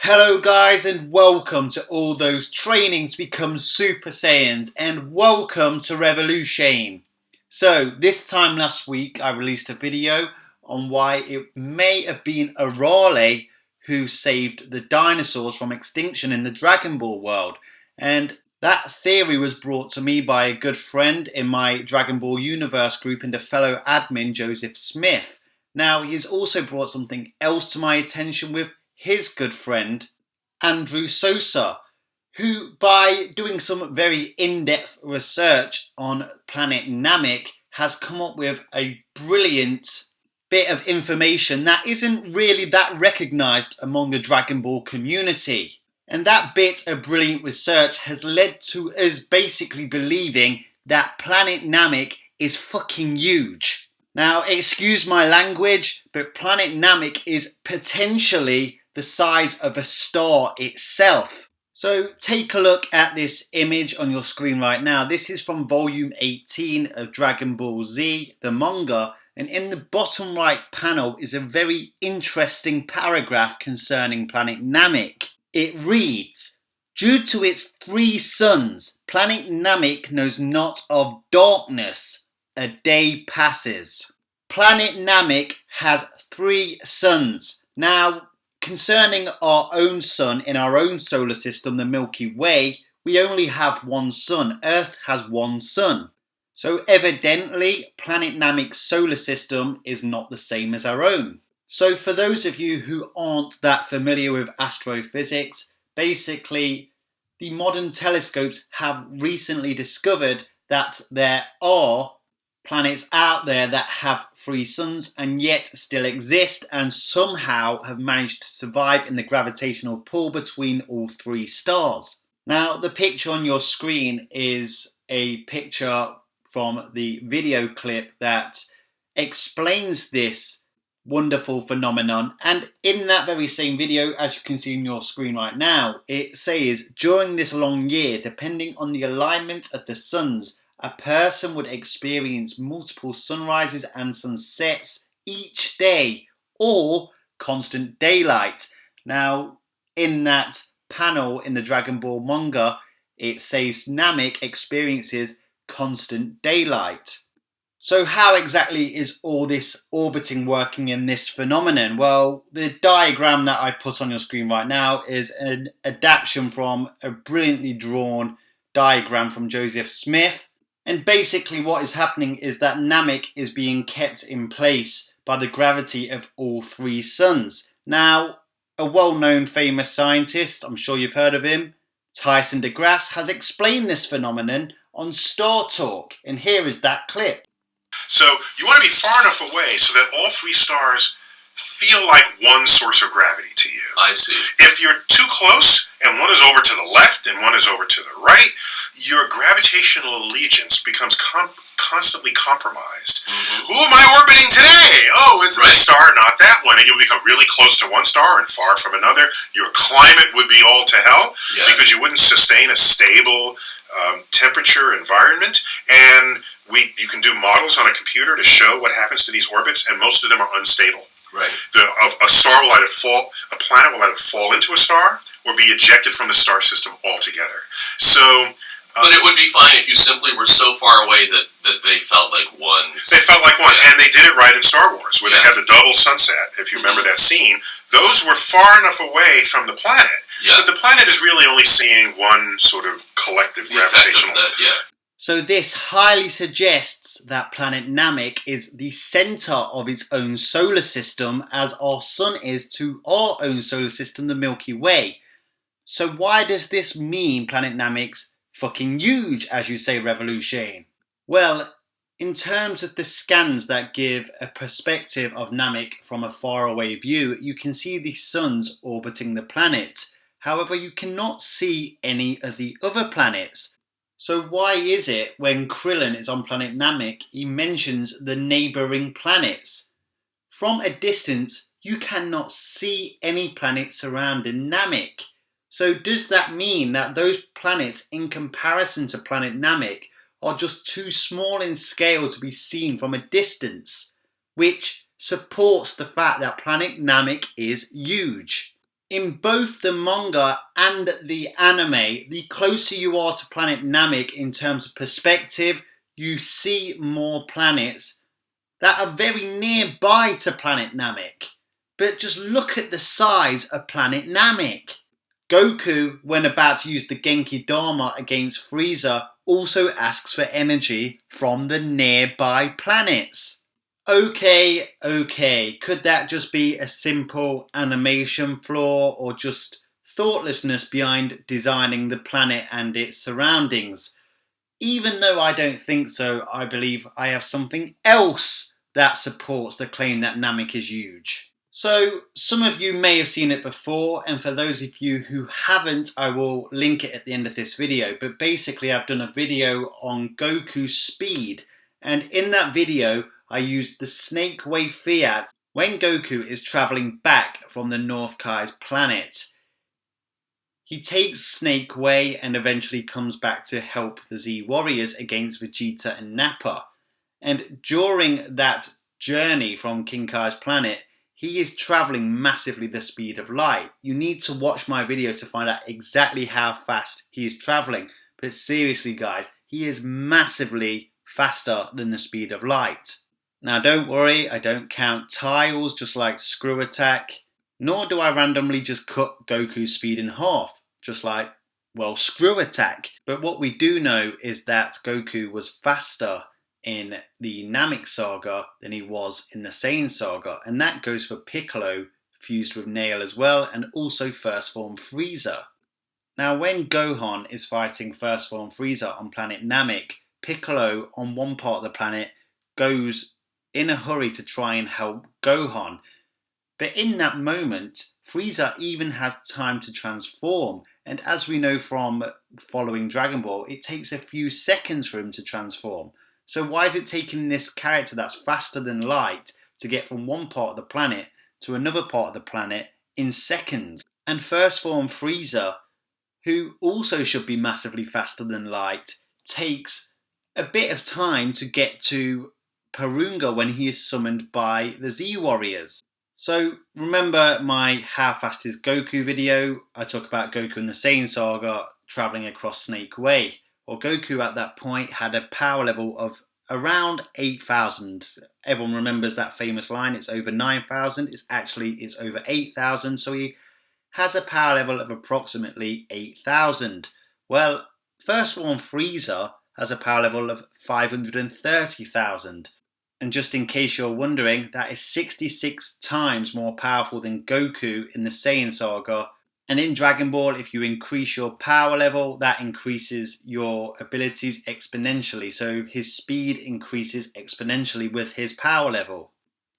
Hello guys, and welcome to all those training to become Super Saiyans, and welcome to Revolution. So this time last week I released a video on why it may have been Arale who saved the dinosaurs from extinction in the Dragon Ball world, and that theory was brought to me by a good friend in my Dragon Ball Universe group and a fellow admin, Joseph Smith. Now he's also brought something else to my attention with his good friend Andrew Sosa, who by doing some very in-depth research on Planet Namek has come up with a brilliant bit of information that isn't really that recognised among the Dragon Ball community. And that bit of brilliant research has led to us basically believing that Planet Namek is fucking huge. Now, excuse my language, but Planet Namek is potentially the size of a star itself. So take a look at this image on your screen right now. This is from volume 18 of Dragon Ball Z, the manga, and in the bottom right panel is a very interesting paragraph concerning Planet Namek. It reads, "Due to its 3 suns, Planet Namek knows not of darkness. A day passes." Planet Namek has 3 suns. Now, concerning our own sun in our own solar system, the Milky Way, we only have 1 sun. Earth has 1 sun. So evidently, Planet Namek's solar system is not the same as our own. So for those of you who aren't that familiar with astrophysics, basically the modern telescopes have recently discovered that there are planets out there that have 3 suns and yet still exist and somehow have managed to survive in the gravitational pull between all 3 stars. Now, the picture on your screen is a picture from the video clip that explains this wonderful phenomenon, and in that very same video, as you can see on your screen right now, it says, during this long year, depending on the alignment of the suns, a person would experience multiple sunrises and sunsets each day, or constant daylight. Now, in that panel in the Dragon Ball manga, it says Namek experiences constant daylight. So how exactly is all this orbiting working in this phenomenon? Well, the diagram that I put on your screen right now is an adaptation from a brilliantly drawn diagram from Joseph Smith. And basically what is happening is that Namek is being kept in place by the gravity of all 3 suns. Now, a well-known famous scientist, I'm sure you've heard of him, Tyson DeGrasse, has explained this phenomenon on Star Talk, and here is that clip. So you want to be far enough away so that all 3 stars feel like one source of gravity to you. I see. If you're too close and one is over to the left and one is over to the right, your gravitational allegiance becomes constantly compromised. Mm-hmm. Who am I orbiting today? Oh, it's this star, not that one. And you'll become really close to one star and far from another. Your climate would be all to hell because you wouldn't sustain a stable temperature environment. And you can do models on a computer to show what happens to these orbits, and most of them are unstable. Right. A star will a planet will either fall into a star or be ejected from the star system altogether. So, but it would be fine if you simply were so far away that they felt like one. They felt like one, and they did it right in Star Wars, where they had the double sunset. If you remember that scene, those were far enough away from the planet that the planet is really only seeing one sort of collective gravitational. So this highly suggests that Planet Namek is the centre of its own solar system, as our sun is to our own solar system, the Milky Way. So why does this mean Planet Namek's fucking huge, as you say, Revolution? Well, in terms of the scans that give a perspective of Namek from a faraway view, you can see the suns orbiting the planet. However, you cannot see any of the other planets. So why is it when Krillin is on Planet Namek, he mentions the neighbouring planets? From a distance, you cannot see any planets surrounding Namek. So does that mean that those planets, in comparison to Planet Namek, are just too small in scale to be seen from a distance, which supports the fact that Planet Namek is huge? In both the manga and the anime, the closer you are to Planet Namek in terms of perspective, you see more planets that are very nearby to Planet Namek. But just look at the size of Planet Namek. Goku, when about to use the Genki Dama against Frieza, also asks for energy from the nearby planets. Okay, could that just be a simple animation flaw or just thoughtlessness behind designing the planet and its surroundings? Even though I don't think so, I believe I have something else that supports the claim that Namek is huge. So, some of you may have seen it before, and for those of you who haven't, I will link it at the end of this video. But basically, I've done a video on Goku's speed, and in that video, I used the Snake Way Fiat when Goku is travelling back from the North Kai's planet. He takes Snake Way and eventually comes back to help the Z Warriors against Vegeta and Nappa. And during that journey from King Kai's planet, he is travelling massively the speed of light. You need to watch my video to find out exactly how fast he is travelling. But seriously guys, he is massively faster than the speed of light. Now don't worry, I don't count tiles just like Screw Attack, nor do I randomly just cut Goku's speed in half, just like, well, Screw Attack. But what we do know is that Goku was faster in the Namek saga than he was in the Saiyan saga, and that goes for Piccolo fused with Nail as well, and also First Form Frieza. Now when Gohan is fighting First Form Frieza on Planet Namek, Piccolo on one part of the planet goes in a hurry to try and help Gohan. But in that moment, Frieza even has time to transform, and as we know from following Dragon Ball, it takes a few seconds for him to transform. So why is it taking this character that's faster than light to get from one part of the planet to another part of the planet in seconds? And First Form Frieza, who also should be massively faster than light, takes a bit of time to get to Porunga when he is summoned by the Z Warriors. So remember my How Fast is Goku video? I talk about Goku in the Saiyan saga travelling across Snake Way. Well, Goku at that point had a power level of around 8,000. Everyone remembers that famous line, it's over 9,000. It's over 8,000, so he has a power level of approximately 8,000. Well, First Form Frieza has a power level of 530,000. And just in case you're wondering, that is 66 times more powerful than Goku in the Saiyan saga. And in Dragon Ball, if you increase your power level, that increases your abilities exponentially. So his speed increases exponentially with his power level.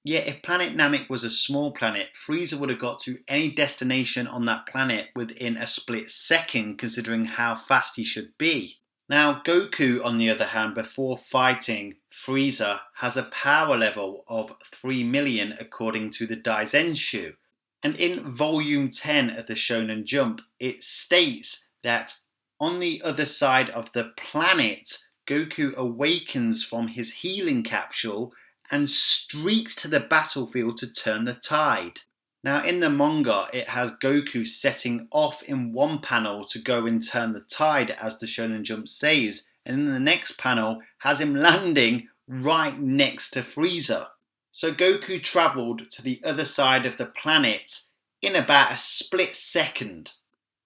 Yet if Planet Namek was a small planet, Frieza would have got to any destination on that planet within a split second, considering how fast he should be. Now Goku, on the other hand, before fighting Frieza, has a power level of 3 million according to the Daizenshu. And in volume 10 of the Shonen Jump, it states that on the other side of the planet, Goku awakens from his healing capsule and streaks to the battlefield to turn the tide. Now in the manga, it has Goku setting off in one panel to go and turn the tide, as the Shonen Jump says, and in the next panel has him landing right next to Frieza. So Goku travelled to the other side of the planet in about a split second.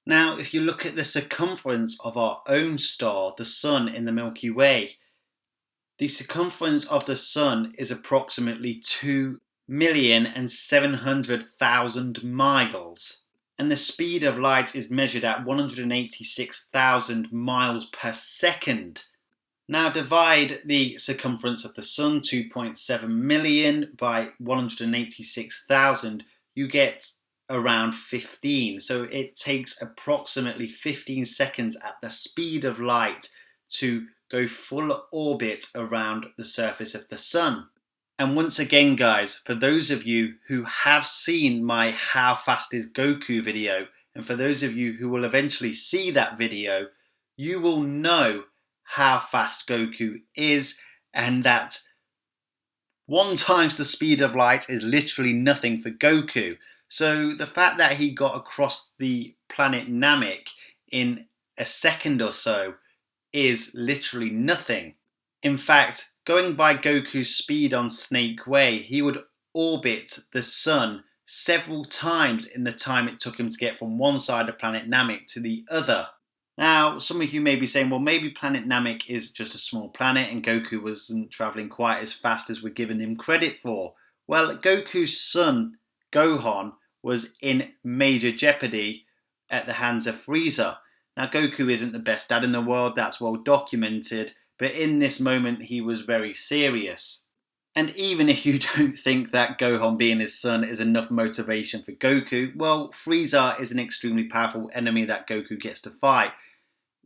Now, if you look at the circumference of our own star, the Sun in the Milky Way, the circumference of the Sun is approximately 2,700,000 miles. And the speed of light is measured at 186,000 miles per second. Now divide the circumference of the Sun, 2.7 million, by 186,000, you get around 15. So it takes approximately 15 seconds at the speed of light to go full orbit around the surface of the Sun. And once again guys, for those of you who have seen my How Fast is Goku video, and for those of you who will eventually see that video, you will know how fast Goku is, and that 1 times the speed of light is literally nothing for Goku. So the fact that he got across the planet Namek in a second or so is literally nothing. In fact, going by Goku's speed on Snake Way, he would orbit the sun several times in the time it took him to get from one side of Planet Namek to the other. Now, some of you may be saying, well, maybe Planet Namek is just a small planet and Goku wasn't travelling quite as fast as we're giving him credit for. Well, Goku's son, Gohan, was in major jeopardy at the hands of Frieza. Now, Goku isn't the best dad in the world, that's well documented, but in this moment he was very serious. And even if you don't think that Gohan being his son is enough motivation for Goku, well, Frieza is an extremely powerful enemy that Goku gets to fight.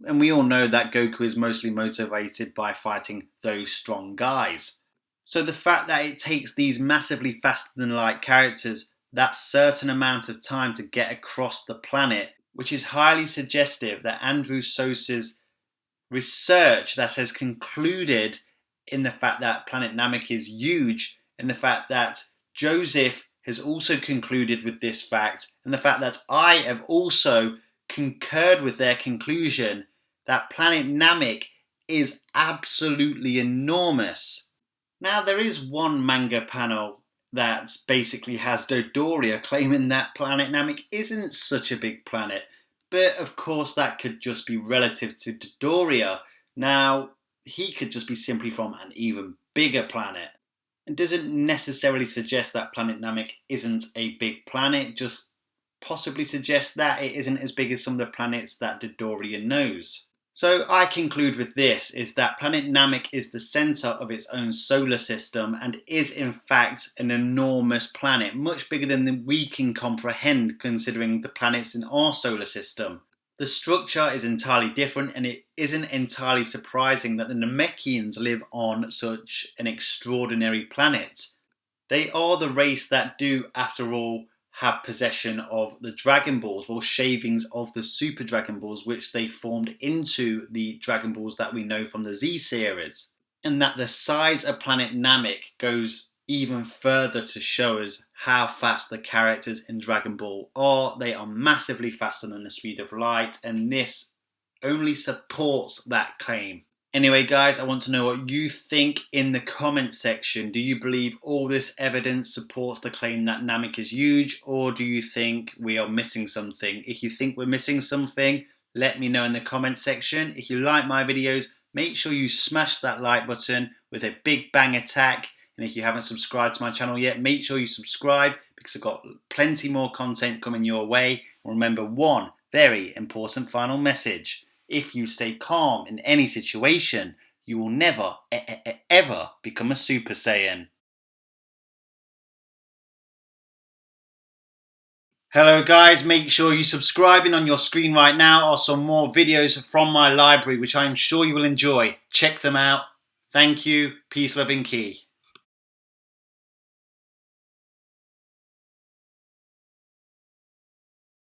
And we all know that Goku is mostly motivated by fighting those strong guys. So the fact that it takes these massively faster than light characters that certain amount of time to get across the planet, which is highly suggestive that Andrew Sosa's research that has concluded in the fact that Planet Namek is huge, and the fact that Joseph has also concluded with this fact, and the fact that I have also concurred with their conclusion that Planet Namek is absolutely enormous. Now, there is one manga panel that basically has Dodoria claiming that Planet Namek isn't such a big planet, but of course that could just be relative to Dodoria. Now, he could just be simply from an even bigger planet. It doesn't necessarily suggest that Planet Namek isn't a big planet, just possibly suggests that it isn't as big as some of the planets that Dodoria knows. So I conclude with this, is that Planet Namek is the centre of its own solar system and is in fact an enormous planet, much bigger than we can comprehend considering the planets in our solar system. The structure is entirely different, and it isn't entirely surprising that the Namekians live on such an extraordinary planet. They are the race that do, after all, have possession of the Dragon Balls, or shavings of the Super Dragon Balls, which they formed into the Dragon Balls that we know from the Z series. And that the size of Planet Namek goes even further to show us how fast the characters in Dragon Ball are. They are massively faster than the speed of light, and this only supports that claim. Anyway guys, I want to know what you think in the comments section. Do you believe all this evidence supports the claim that Namek is huge, or do you think we are missing something? If you think we're missing something, let me know in the comments section. If you like my videos, make sure you smash that like button with a big bang attack. And if you haven't subscribed to my channel yet, make sure you subscribe, because I've got plenty more content coming your way. And remember one very important final message. If you stay calm in any situation, you will never, ever become a Super Saiyan. Hello guys, make sure you subscribing. On your screen right now are some more videos from my library, which I am sure you will enjoy. Check them out. Thank you. Peace, love, and key.